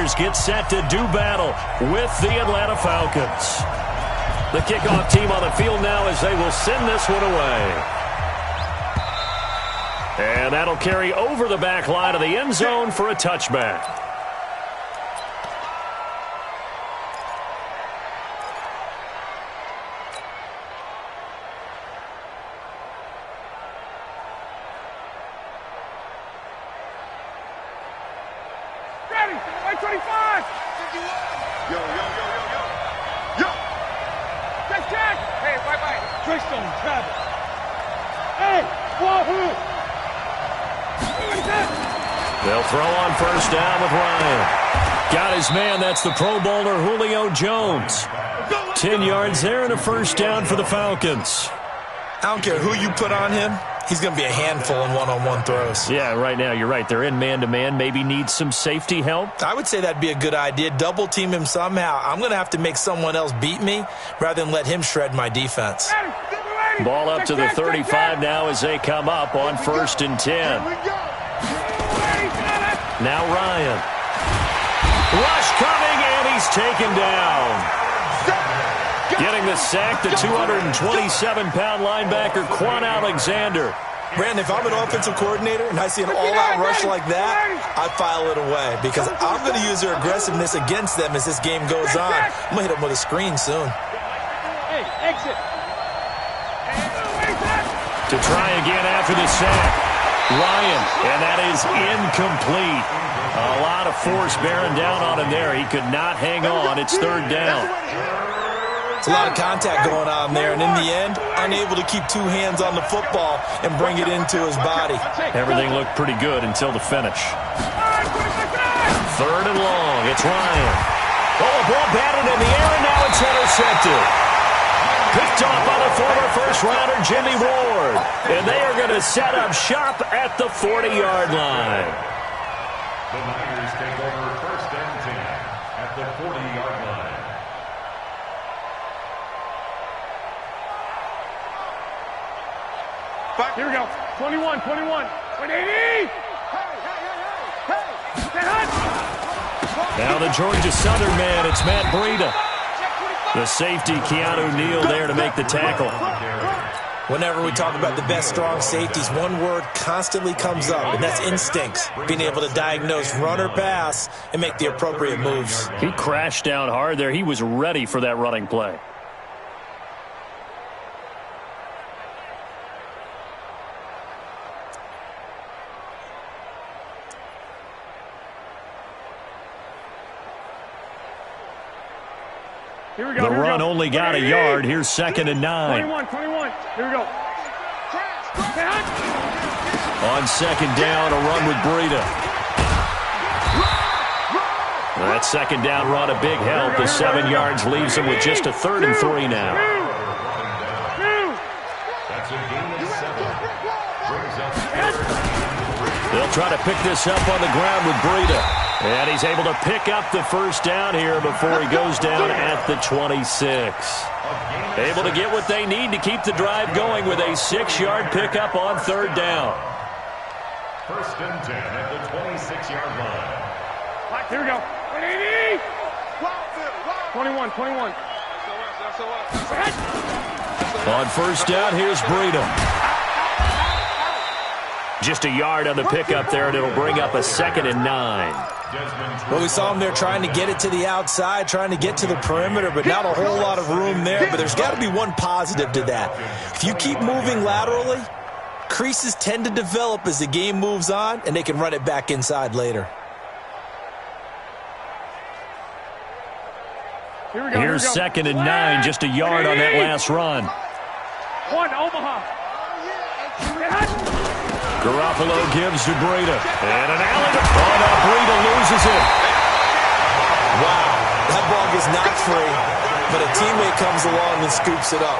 Commanders get set to do battle with the Atlanta Falcons. The kickoff team on the field now as they will send this one away. And that'll carry over the back line of the end zone for a touchback. They'll throw on first down with Ryan. Got his man. That's the Pro Bowler Julio Jones. 10 yards there and a first down for the Falcons. I don't care who you put on him. He's going to be a handful in one-on-one throws. Yeah, right now you're right. They're in man-to-man. Maybe need some safety help. I would say that'd be a good idea. Double team him somehow. I'm going to have to make someone else beat me rather than let him shred my defense. Ball up to the 35 now as they come up on 1st and 10. Now Ryan. Rush coming, and he's taken down. Getting the sack, the 227-pound linebacker, Quan Alexander. Brandon, if I'm an offensive coordinator and I see an all-out rush like that, I file it away because I'm going to use their aggressiveness against them as this game goes on. I'm going to hit them with a screen soon. Hey, exit. To try again after the sack. Ryan, and that is incomplete. A lot of force bearing down on him there. He could not hang on. It's 3rd down. It's a lot of contact going on there, and in the end, unable to keep 2 hands on the football and bring it into his body. Everything looked pretty good until the finish. 3rd and long. It's Ryan. Oh, a ball batted in the air, and now it's intercepted. Picked off by the former first-rounder Jimmy Ward. And they are going to set up shop at the 40-yard line. The Niners take over 1st and 10 at the 40-yard line. Here we go. 21, 21. 180! Now the Georgia Southern man, it's Matt Breida. The safety, Keanu Neal, there to make the tackle. Whenever we talk about the best strong safeties, one word constantly comes up, and that's instincts. Being able to diagnose run or pass and make the appropriate moves. He crashed down hard there. He was ready for that running play. Here we go. The run only got a yard. Here's 2nd and 9. 21. Here we go. On 2nd down, a run with Breida. That 2nd down run, a big help. The 7 yards leaves him with just a 3rd and 3 now. That's a gain of 7. Brings up 3rd. They'll try to pick this up on the ground with Breida. And he's able to pick up the first down here before he goes down at the 26. Able to get what they need to keep the drive going with a 6-yard pickup on 3rd down. 1st and 10 at the 26-yard line. Here we go. 180! 21. On 1st down, here's Breida. Just a yard on the pickup there, and it'll bring up a 2nd and 9. Well, we saw him there trying to get it to the outside, trying to get to the perimeter, but not a whole lot of room there. But there's got to be one positive to that. If you keep moving laterally, creases tend to develop as the game moves on, and they can run it back inside later. Here's 2nd and 9, just a yard on that last run. 1, Omaha. Garoppolo gives to Breida. And an alley. Oh, now Breida loses it. Wow, that ball gets knocked free, but a teammate comes along and scoops it up.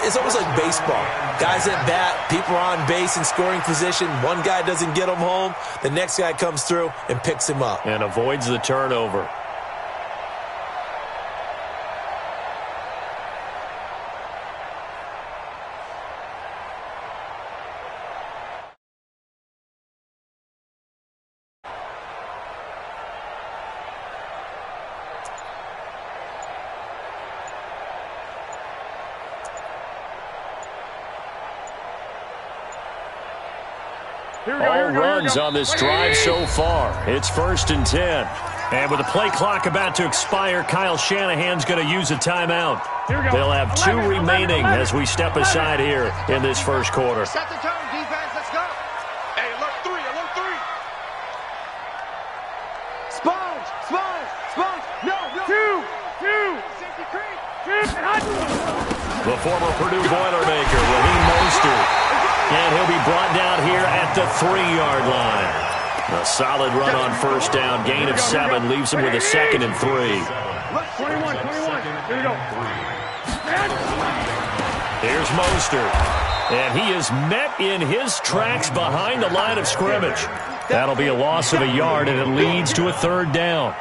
It's almost like baseball. Guys at bat, people are on base in scoring position. One guy doesn't get him home. The next guy comes through and picks him up. And avoids the turnover. All runs on this drive so far. It's 1st and 10. And with the play clock about to expire, Kyle Shanahan's going to use a timeout. They'll have 2 remaining as we step aside here in this first quarter. Set the tone, defense. Let's go. Hey, alert 3, alert 3. Sponge. No. 2. Safety creep. The former Purdue Boilermaker, Raheem Mostert. And he'll be brought down here at the 3-yard line. A solid run on first down. Gain of 7 leaves him with a 2nd and 3. 21. Here we go. Here's Mostert. And he is met in his tracks behind the line of scrimmage. That'll be a loss of a yard, and it leads to a 3rd down.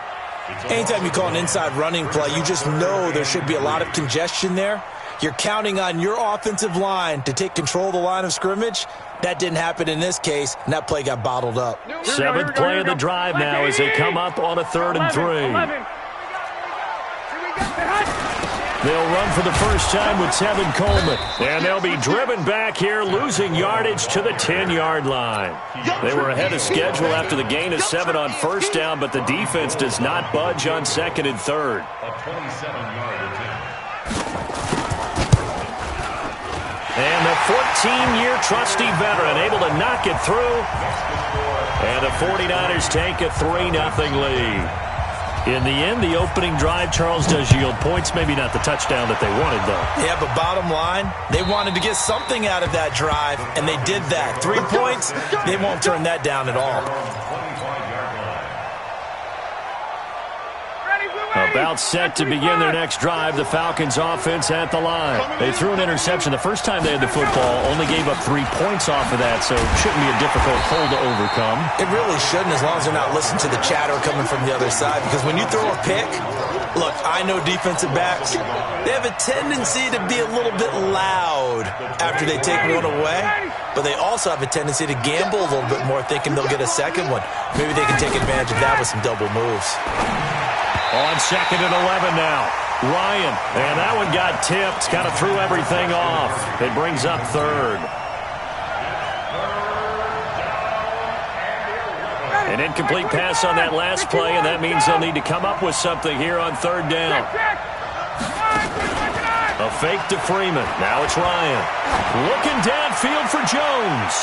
Anytime you call an inside running play, you just know there should be a lot of congestion there. You're counting on your offensive line to take control of the line of scrimmage. That didn't happen in this case, and that play got bottled up. 7th play of the drive now as they come up on a 3rd and 3. They'll run for the first time with Tevin Coleman. And they'll be driven back here, losing yardage to the 10-yard line. They were ahead of schedule after the gain of 7 on first down, but the defense does not budge on 2nd and 3rd. A 27-yard attempt. And the 14-year trusty veteran able to knock it through. And the 49ers take a 3-0 lead. In the end, the opening drive, Charles, does yield points. Maybe not the touchdown that they wanted, though. Yeah, but bottom line, they wanted to get something out of that drive, and they did that. 3 points, they won't turn that down at all. About set to begin their next drive, the Falcons offense at the line. They threw an interception the first time they had the football, only gave up 3 points off of that, so it shouldn't be a difficult hole to overcome. It really shouldn't, as long as they're not listening to the chatter coming from the other side, because when you throw a pick, look, I know defensive backs, they have a tendency to be a little bit loud after they take one away, but they also have a tendency to gamble a little bit more, thinking they'll get a second one. Maybe they can take advantage of that with some double moves. On 2nd and 11 now. Ryan, and that one got tipped, kind of threw everything off. It brings up 3rd. An incomplete pass on that last play, and that means they'll need to come up with something here on 3rd down. A fake to Freeman. Now it's Ryan. Looking downfield for Jones.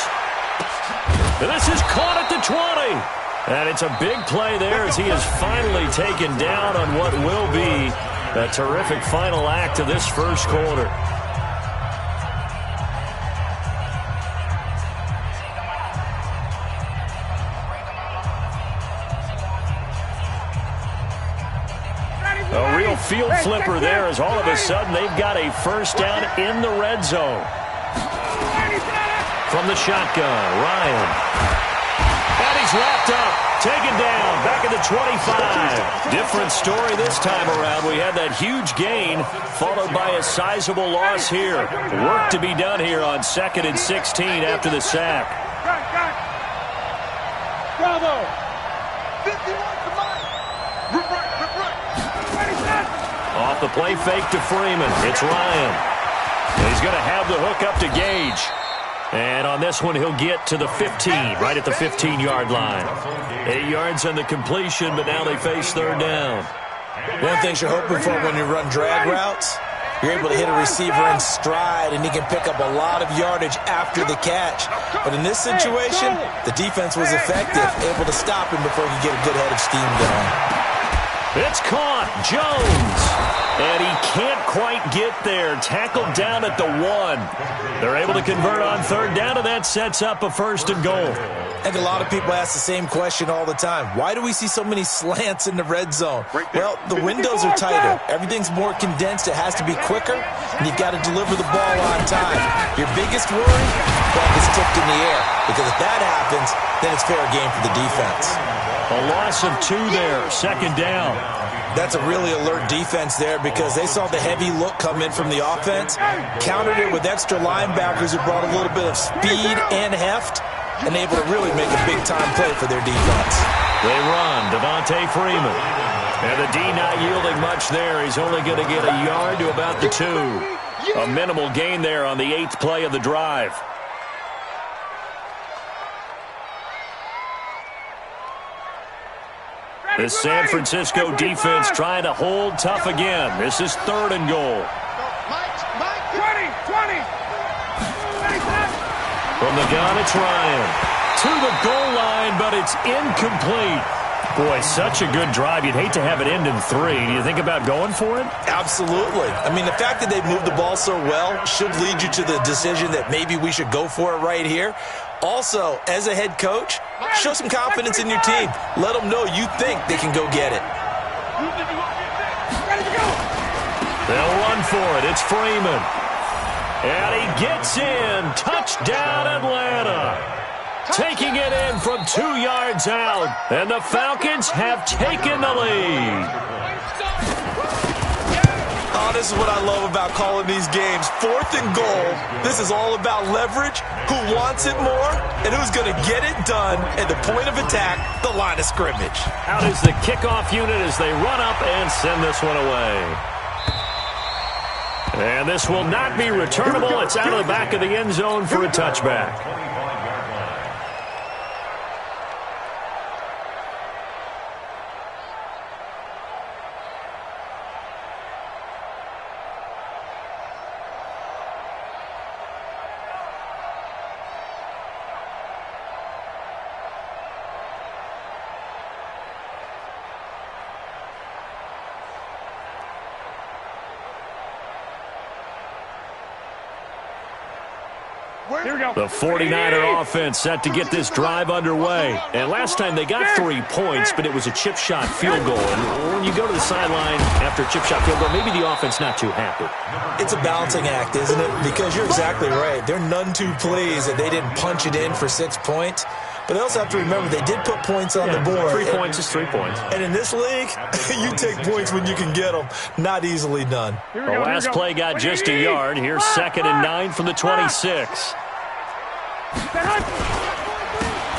And this is caught at the 20. And it's a big play there as he is finally taken down on what will be a terrific final act of this first quarter. A real field flipper there as all of a sudden they've got a first down in the red zone. From the shotgun, Ryan. And he's wrapped up, taken down, back at the 25. Different story this time around. We had that huge gain, followed by a sizable loss here. Work to be done here on 2nd and 16 after the sack. Bravo! 51, come on! Rip right! Off the play fake to Freeman. It's Ryan. And he's going to have the hook up to Gage. And on this one, he'll get to the 15, right at the 15-yard line. 8 yards on the completion, but now they face 3rd down. One of the things you're hoping for when you run drag routes, you're able to hit a receiver in stride, and he can pick up a lot of yardage after the catch. But in this situation, the defense was effective, able to stop him before he could get a good head of steam going. It's caught. Jones. And he can't quite get there. Tackled down at the 1. They're able to convert on 3rd down, and that sets up a 1st and goal. I think a lot of people ask the same question all the time. Why do we see so many slants in the red zone? Well, the windows are tighter. Everything's more condensed. It has to be quicker, and you've got to deliver the ball on time. Your biggest worry, ball gets tipped in the air, because if that happens, then it's fair game for the defense. A loss of 2 there, 2nd down. That's a really alert defense there because they saw the heavy look come in from the offense, countered it with extra linebackers who brought a little bit of speed and heft, and able to really make a big-time play for their defense. They run. Devontae Freeman. And the D not yielding much there. He's only going to get a yard to about the 2. A minimal gain there on the 8th play of the drive. The San Francisco defense trying to hold tough again. This is 3rd and goal. 20. From the gun, it's Ryan. To the goal line, but it's incomplete. Boy, such a good drive. You'd hate to have it end in 3. Do you think about going for it? Absolutely. I mean, the fact that they've moved the ball so well should lead you to the decision that maybe we should go for it right here. Also, as a head coach, show some confidence in your team. Let them know you think they can go get it. They'll run for it. It's Freeman. And he gets in. Touchdown, Atlanta. Taking it in from 2 yards out. And the Falcons have taken the lead. Oh, this is what I love about calling these games. 4th and goal. This is all about leverage, who wants it more, and who's going to get it done at the point of attack, the line of scrimmage. Out is the kickoff unit as they run up and send this one away. And this will not be returnable. It's out of the back of the end zone for a touchback. The 49er offense set to get this drive underway. And last time they got 3 points, but it was a chip shot field goal. And when you go to the sideline after a chip shot field goal, maybe the offense not too happy. It's a balancing act, isn't it? Because you're exactly right. They're none too pleased that they didn't punch it in for 6 points. But they also have to remember they did put points on the board. 3 points is 3 points. And in this league, you take points when you can get them. Not easily done. The last play got just a yard. Here's 2nd and 9 from the 26.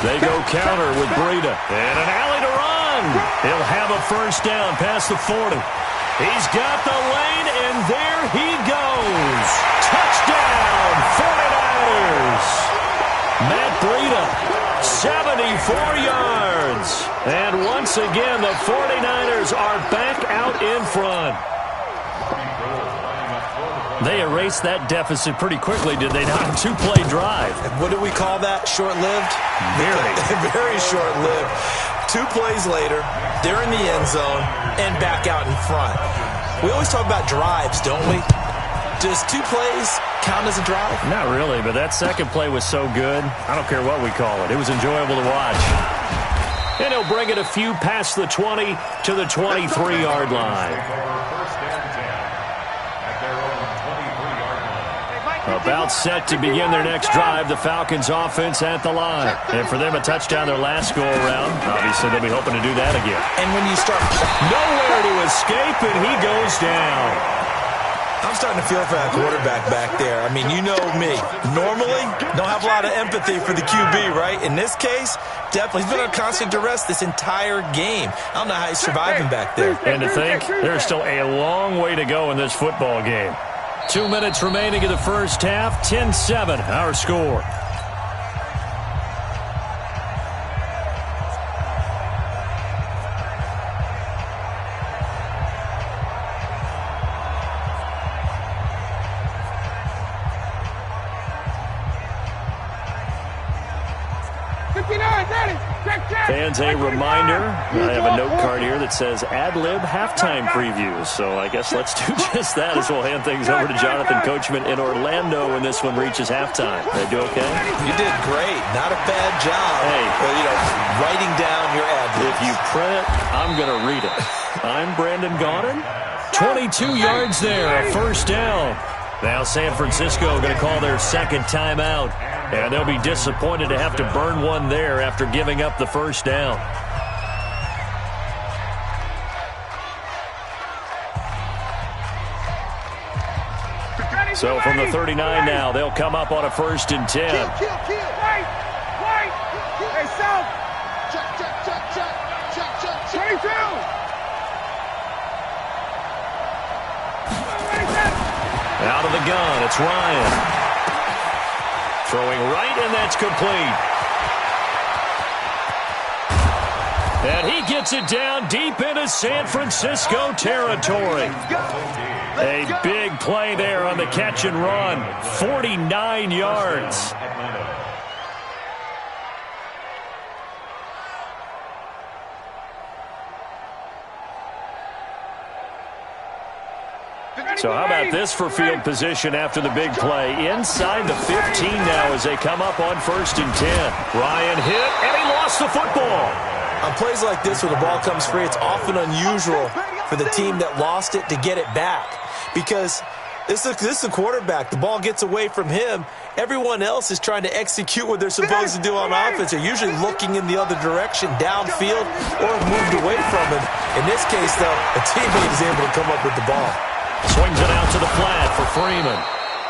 They go counter with Breida. And an alley to run. He'll have a first down past the 40. He's got the lane, and there he goes. Touchdown, 49ers. Matt Breida, 74 yards. And once again, the 49ers are back out in front. They erased that deficit pretty quickly, did they not? A 2-play drive. What do we call that? Short-lived? Very. Very short-lived. 2 plays later, they're in the end zone and back out in front. We always talk about drives, don't we? Does 2 plays count as a drive? Not really, but that second play was so good. I don't care what we call it. It was enjoyable to watch. And he'll bring it a few past the 20 to the 23-yard line. About set to begin their next drive, the Falcons offense at the line. And for them, a touchdown their last go-around. Obviously, they'll be hoping to do that again. And when you start... Nowhere to escape, and he goes down. I'm starting to feel for that quarterback back there. I mean, you know me. Normally, don't have a lot of empathy for the QB, right? In this case, definitely. He's been on constant duress this entire game. I don't know how he's surviving back there. And to think, there's still a long way to go in this football game. 2 minutes remaining in the first half. 10-7, our score. Fans, a reminder, I have a note card here that says ad-lib halftime previews. So I guess let's do just that as we'll hand things over to Jonathan Coachman in Orlando when this one reaches halftime. They do okay? You did great. Not a bad job. Hey. But, writing down your ad-libs. If you print it, I'm going to read it. I'm Brandon Gaudin. 22 yards there, a first down. Now San Francisco going to call their second timeout. And they'll be disappointed to have to burn one there after giving up the first down. So from the 39 now, they'll come up on a 1st and 10. Right. Hey, south. Check. 22. Out of the gun, it's Ryan. Throwing right, and that's complete. And he gets it down deep into San Francisco territory. A big play there on the catch and run. 49 yards. So how about this for field position after the big play? Inside the 15 now as they come up on 1st and 10. Ryan hit, and he lost the football. On plays like this where the ball comes free, it's often unusual for the team that lost it to get it back. Because this is a quarterback. The ball gets away from him. Everyone else is trying to execute what they're supposed to do on offense. They're usually looking in the other direction, downfield, or moved away from him. In this case, though, a teammate is able to come up with the ball. Swings it out to the flat for Freeman.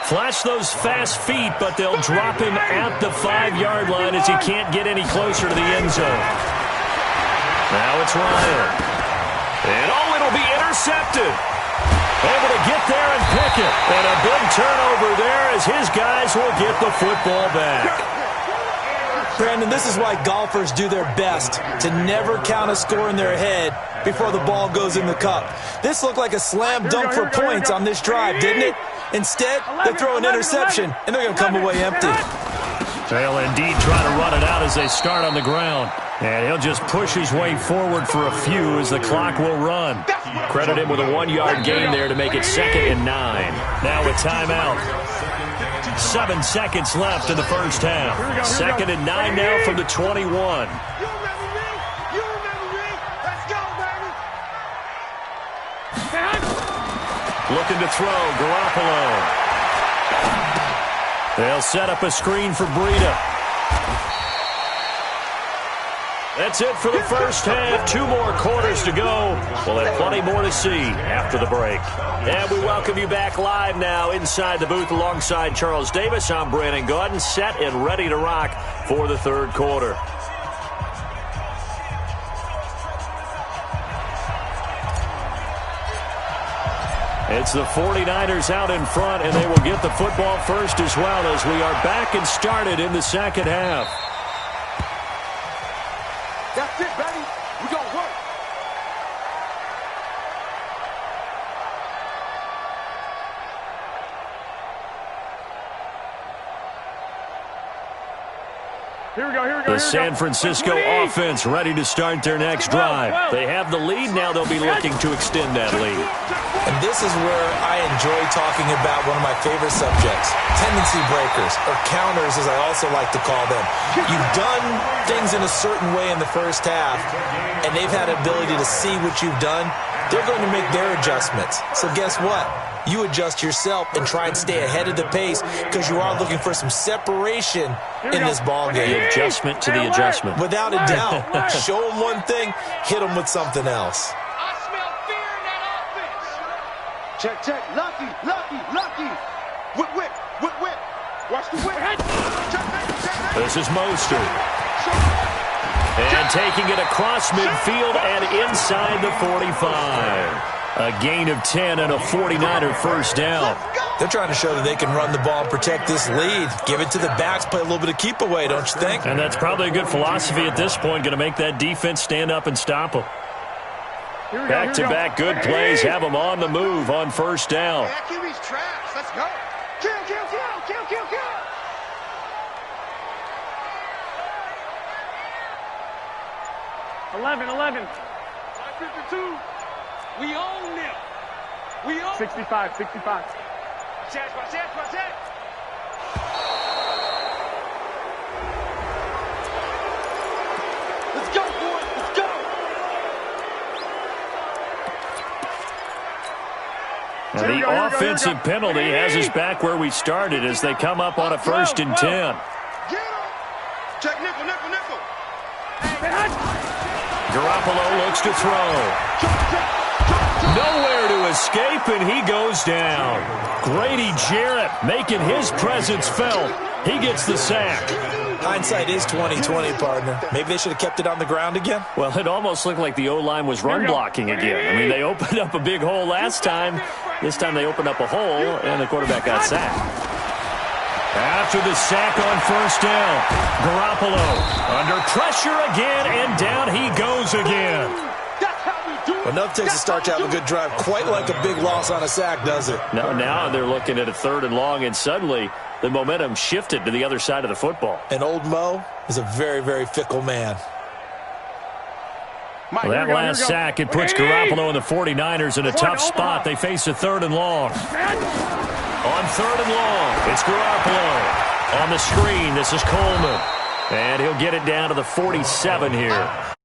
Flash those fast feet, but they'll drop him at the 5-yard line as he can't get any closer to the end zone. Now it's Ryan. And it'll be intercepted. Able to get there and pick it. And a big turnover there as his guys will get the football back. Brandon, this is why golfers do their best to never count a score in their head before the ball goes in the cup. This looked like a slam dunk for points on this drive, didn't it? Instead, they throw an interception, and they're going to come away empty. They'll indeed try to run it out as they start on the ground. And he'll just push his way forward for a few as the clock will run. Credit him with a 1-yard gain there to make it 2nd and 9. Now a timeout. 7 seconds left in the first half. 2nd and 9 now from the 21. Looking to throw, Garoppolo. They'll set up a screen for Breida. That's it for the first half. 2 more quarters to go. We'll have plenty more to see after the break. And we welcome you back live now inside the booth alongside Charles Davis. I'm Brandon Gaudin, set and ready to rock for the 3rd quarter. It's the 49ers out in front, and they will get the football first as well as we are back and started in the 2nd half. That's it, baby. We gonna work. Here we go. The San Francisco offense ready to start their next drive. They have the lead now. They'll be looking to extend that lead. And this is where I enjoy talking about one of my favorite subjects, tendency breakers, or counters as I also like to call them. You've done things in a certain way in the first half, and they've had an ability to see what you've done. They're going to make their adjustments. So guess what? You adjust yourself and try and stay ahead of the pace because you are looking for some separation in this ball game. The adjustment to the adjustment. Without a doubt. Show them one thing, hit them with something else. I smell fear in that offense. Check. Lucky. Whip. Watch the whip. Check. This is Mostert. And taking it across midfield and inside the 45. A gain of 10 and a 49er first down. They're trying to show that they can run the ball and protect this lead. Give it to the backs, play a little bit of keep away, don't you think? And that's probably a good philosophy at this point, going to make that defense stand up and stop them. Back-to-back good plays have them on the move on first down. That QB's trash. Let's go. Kill. 11. 552. We own them. We own 65. Watch that. Let's go, boys. Let's go. And the offensive penalty has us back where we started as they come up on a 1st and 10. Get him. Check nickel. Garoppolo looks to throw. Nowhere to escape, and he goes down. Grady Jarrett making his presence felt. He gets the sack. Hindsight is 20/20, partner. Maybe they should have kept it on the ground again. Well, it almost looked like the O-line was run blocking again. I mean, they opened up a big hole last time. This time they opened up a hole, and the quarterback got sacked. After the sack on first down, Garoppolo under pressure again, and down he goes again. That's how we do it. Enough takes a start to have a good drive, quite like a big loss on a sack, does it? Now they're looking at a 3rd and long, and suddenly the momentum shifted to the other side of the football. And old Mo is a very, very fickle man. Well, that last sack, it puts Garoppolo and the 49ers in a tough spot. They face a 3rd and long. On 3rd and long, it's Garoppolo. On the screen, this is Coleman. And he'll get it down to the 47 here.